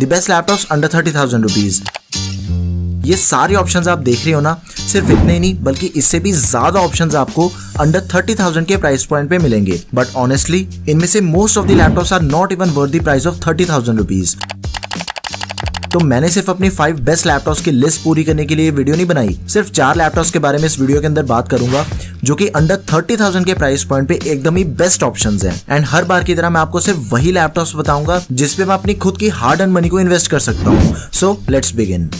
The best laptops under 30,000 rupees. ये सारे options आप देख रहे हो ना, सिर्फ इतने ही नहीं बल्कि इससे भी ज्यादा ऑप्शंस आपको अंडर 30,000 के प्राइस पॉइंट पे मिलेंगे। बट ऑनेस्टली इनमें से most of the laptops are not even worth the price of 30,000 rupees. तो मैंने सिर्फ अपनी 5 बेस्ट लैपटॉप्स की लिस्ट पूरी करने के लिए वीडियो नहीं बनाई, सिर्फ 4 लैपटॉप्स के बारे में इस वीडियो के अंदर बात करूंगा जो कि अंडर 30,000 के प्राइस पॉइंट पे एकदम ही बेस्ट ऑप्शंस हैं। एंड हर बार की तरह मैं आपको सिर्फ वही लैपटॉप्स बताऊंगा जिसपे मैं अपनी खुद की हार्ड अर्न मनी को इन्वेस्ट कर सकता हूँ। So let's begin.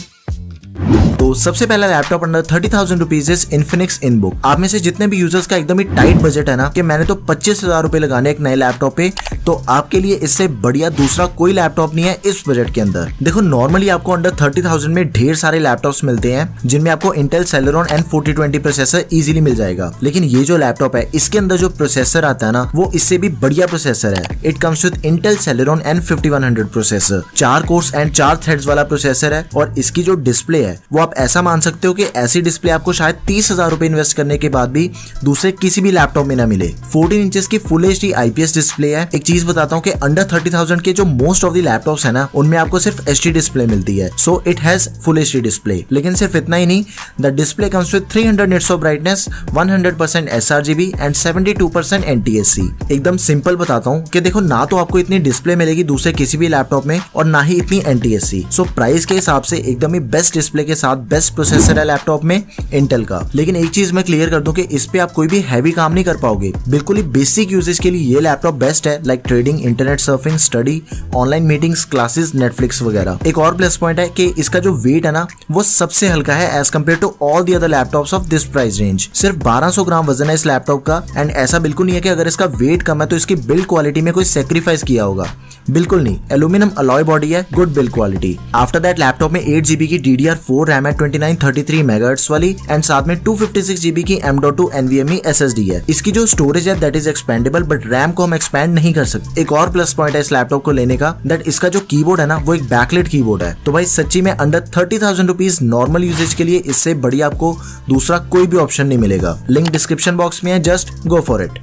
तो सबसे पहला laptop under 30,000 rupees is Infinix InBook. आप में से जितने भी यूजर्स का एकदम ही टाइट बजट है ना कि मैंने तो 25,000 रुपए लगाने एक नए लैपटॉप पे, तो आपके लिए इससे बढ़िया दूसरा कोई लैपटॉप नहीं है इस बजट के अंदर। देखो नॉर्मली आपको अंडर 30,000 में ढेर सारे लैपटॉप्स मिलते हैं जिनमें आपको Intel Celeron N4020 processor easily मिल जाएगा, लेकिन ये जो लैपटॉप है इसके अंदर जो प्रोसेसर आता है ना वो इससे भी बढ़िया प्रोसेसर है। It comes with Intel Celeron N5100 processor, 4 course and 4 threads वाला प्रोसेसर है। और इसकी जो डिस्प्ले है वो आप ऐसा मान सकते हो कि ऐसी डिस्प्ले आपको शायद 30,000 रुपए इन्वेस्ट करने के बाद भी दूसरे किसी भी लैपटॉप में ना मिले। 14 इंचेस की फुल HD IPS डिस्प्ले है। एक चीज बताता हूँ कि अंडर 30,000 के जो मोस्ट ऑफ द लैपटॉप्स है ना उनमें आपको सिर्फ HD डिस्प्ले मिलती है, so it has full HD display. लेकिन सिर्फ इतना ही नहीं, the display comes with 300 nits of brightness, 100% sRGB and 72% NTSC। एकदम सिंपल बताता हूँ कि देखो ना तो आपको इतनी डिस्प्ले मिलेगी दूसरे किसी भी लैपटॉप में और ना ही इतनी NTSC। सो प्राइस के हिसाब से एकदम ही बेस्ट डिस्प्ले के साथ बेस्ट प्रोसेसर है लैपटॉप में इंटेल का। लेकिन एक चीज मैं क्लियर कर दूं कि इस पे आप कोई भी हैवी काम नहीं कर पाओगे। बिल्कुल ही बेसिक यूजेज के लिए ये लैपटॉप बेस्ट है, like trading, internet surfing, study, online meetings, classes, Netflix वगैरह। एक और प्लस पॉइंट है कि इसका जो वेट है ना वो सबसे हल्का है as compare to all the other laptops of this price range. सिर्फ 1200 ग्राम वजन है इस लैपटॉप का। एंड ऐसा बिल्कुल नहीं है कि अगर इसका वेट कम है तो इसकी बिल्ड क्वालिटी में कोई सेक्रीफाइस किया होगा, बिल्कुल नहीं। एल्यूमिनियम अलॉय बॉडी है, good build quality. After that laptop में 8GB की DDR4 रैम है 2933 मेगाहर्ट्ज वाली एंड साथ में 256GB की M.2 NVMe SSD है। इसकी जो स्टोरेज है that is expandable, but RAM को हम एक्सपेंड नहीं कर सकते। एक और प्लस पॉइंट है इस लैपटॉप को लेने का, दैट इसका जो कीबोर्ड है ना वो एक बैकलाइट कीबोर्ड है। तो भाई सच्ची में अंडर 30,000 रुपीज नॉर्मल यूजेज के लिए इससे बढ़िया आपको दूसरा कोई भी ऑप्शन नहीं मिलेगा। लिंक डिस्क्रिप्शन बॉक्स में है, जस्ट गो फॉर इट।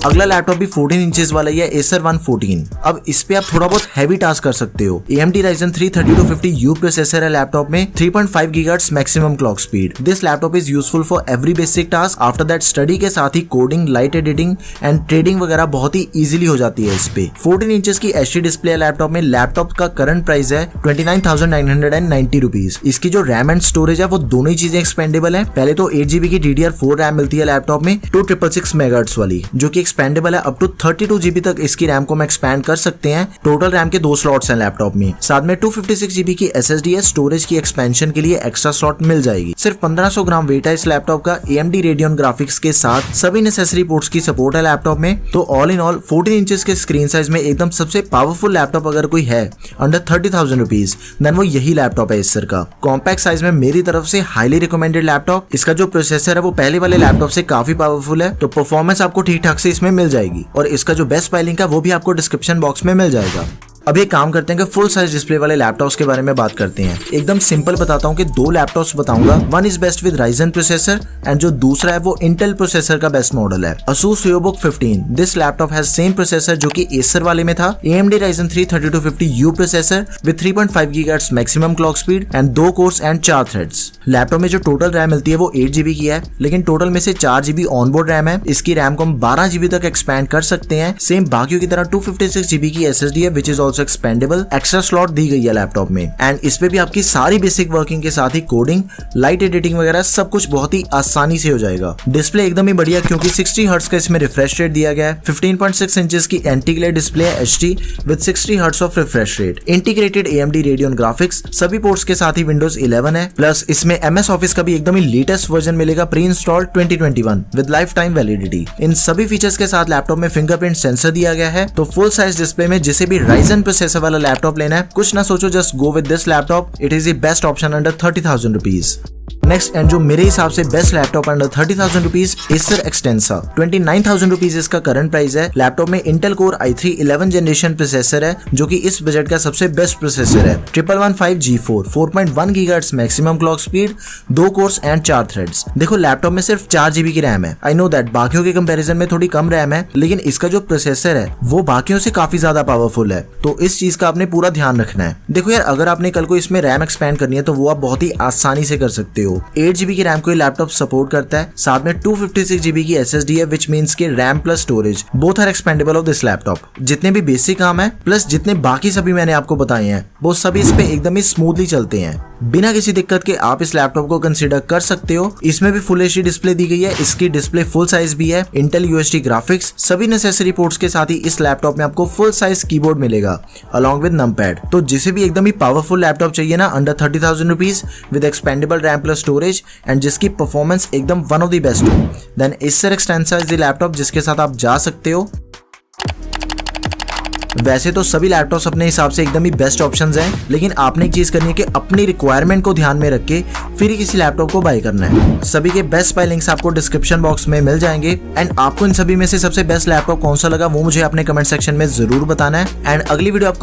अगला लैपटॉप भी 14 इंचेस वाला ही है, Acer One 14। अब इस पे आप थोड़ा बहुत हैवी टास्क कर सकते हो। AMD Ryzen 3 3250U प्रोसेसर है लैपटॉप में, 3.5 GHz maximum clock speed. This laptop is useful for every basic task. After that study के साथ ही coding, light editing and trading वगैरह बहुत ही इजीली हो जाती है इस पे। 14 इंचेस की HD डिस्प्ले है लैपटॉप में। लैपटॉप का करंट प्राइस है 29,990 रुपीज। इसकी जो रैम एंड स्टोरेज है वो दोनों ही चीजें एक्सपेंडेबल है। पहले तो 8GB की DDR4 रैम मिलती है लैपटॉप में 2666 मेगाहर्ट्ज वाली, जो कि एक्सपेंडेबल है। अप टू 32GB तक इसकी रैम को हम एक्सपैंड कर सकते हैं। टोटल रैम के 2 स्लॉट्स हैं लैपटॉप में। साथ में 256GB की SSD है। स्टोरेज की एक्सपेंशन के लिए एक्स्ट्रा स्लॉट मिल जाएगी। सिर्फ 1500 ग्राम वेट है इस लैपटॉप का। AMD Radeon ग्राफिक्स के साथ सभी नेसेसरी पोर्ट्स की सपोर्ट है लैपटॉप में। तो ऑल इन ऑल 14 इंचेस के स्क्रीन साइज में एकदम सबसे पावरफुल लैपटॉप अगर कोई है अंडर 30,000 रुपीज देन वो यही लैपटॉप है Acer का। कॉम्पैक्ट साइज में मेरी तरफ से हाईली रिकमेंडेड लैपटॉप। इसका जो प्रोसेसर है वो पहले वाले लैपटॉप से काफी पावरफुल है, तो परफॉर्मेंस आपको ठीक ठाक से इसमें मिल जाएगी। और इसका जो बेस्ट बाय लिंक है वो भी आपको डिस्क्रिप्शन बॉक्स में मिल जाएगा। अब एक काम करते हैं कि फुल साइज डिस्प्ले वाले लैपटॉप्स के बारे में बात करते हैं। एकदम सिंपल बताता हूँ कि 2 लैपटॉप्स बताऊंगा। One is best with Ryzen processor and जो दूसरा है वो इंटेल प्रोसेसर का बेस्ट मॉडल है, Asus VivoBook 15। This laptop has same processor जो कि Acer वाले में था। AMD Ryzen 3 3250U processor with 3.5 GHz maximum clock speed and 2 course and 4 threads. Laptop में जो टोटल रैम मिलती है वो 8GB की है, लेकिन टोटल में से 4GB ऑनबोर्ड रैम है। इसकी रैम को हम 12GB तक एक्सपैंड कर सकते हैं। सेम बाकियों की तरह 256GB की SSD है which is also expandable. Extra slot दी गई है लैपटॉप में एंड इस पे भी आपकी सारी बेसिक वर्किंग के साथ ही कोडिंग, लाइट एडिटिंग वगैरह सब कुछ बहुत ही आसानी से हो जाएगा। डिस्प्ले एकदम ही बढ़िया क्योंकि 60 हर्ट्ज का इसमें रिफ्रेश रेट दिया गया है। 15.6 इंचेस की एंटी ग्लेयर डिस्प्ले है HD with 60 hertz of refresh rate. Integrated AMD Radeon graphics, सभी पोर्ट्स के साथ ही Windows 11 है। प्लस इसमें MS Office का भी एकदम ही लेटेस्ट वर्जन मिलेगा pre install 2021 with lifetime validity. इन सभी फीचर्स के साथ लैपटॉप में फिंगरप्रिंट सेंसर दिया गया है। तो फुल साइज डिस्प्ले में जिसे भी Ryzen प्रोसेसर वाला लैपटॉप लेना है, कुछ ना सोचो, just go with this laptop. It is the best option under 30,000 rupees. Next and जो मेरे हिसाब से best laptop under 30,000 rupees, Acer Extensa. 29,000 rupees इसका करंट प्राइस है। लैपटॉप में Intel core i3 11 generation processor है जो कि इस बजट का सबसे बेस्ट प्रोसेसर है। 1115 G4, 4.1 GHz maximum clock speed, 2 course and 4 threads. देखो लैपटॉप में सिर्फ 4 GB की रैम है। आई नो दैट बाकियों के कंपैरिजन में थोड़ी कम रैम है, लेकिन इसका जो प्रोसेसर है वो बाकियों से काफी ज्यादा पावरफुल है, तो इस चीज का आपने पूरा ध्यान रखना है। देखो यार, अगर आपने कल को इसमें रैम एक्सपेंड करनी है तो वो आप बहुत ही आसानी से कर सकते हो। 8 GB की रैम को ये लैपटॉप सपोर्ट करता है, साथ में 256 GB की SSD है, विच मीन्स के RAM plus storage both are expandable of this laptop. जितने भी बेसिक काम है प्लस जितने बाकी सभी मैंने आपको बताए हैं वो सभी इस पे एकदम ही स्मूथली चलते हैं। बिना किसी दिक्कत के आप इस लैपटॉप को कंसीडर कर सकते हो। इसमें भी फुल HD डिस्प्ले दी गई है, इसकी डिस्प्ले फुल साइज भी है, इंटेल UHD ग्राफिक्स, सभी नेसेसरी पोर्ट्स के साथ ही इस लैपटॉप में आपको फुल साइज कीबोर्ड मिलेगा अलॉन्ग विद नमपैड। तो जिसे भी एकदम ही पावरफुल लैपटॉप चाहिए ना under 30,000 rupees with expandable RAM plus storage and जिसकी परफॉर्मेंस एकदम वन ऑफ द बेस्ट हो, then Acer Extensa is the laptop जिसके साथ आप जा सकते हो। वैसे तो सभी लैपटॉप्स अपने हिसाब से एकदम ही बेस्ट ऑप्शंस हैं, लेकिन आपने एक चीज करनी है कि अपनी रिक्वायरमेंट को ध्यान में रख के फिर ही किसी लैपटॉप को बाय करना है। सभी के बेस्ट बाय लिंक्स आपको डिस्क्रिप्शन बॉक्स में मिल जाएंगे एंड आपको इन सभी में से सबसे बेस्ट लैपटॉप कौन सा लगा वो मुझे अपने कमेंट सेक्शन में जरूर बताना है। एंड अगली वीडियो आपको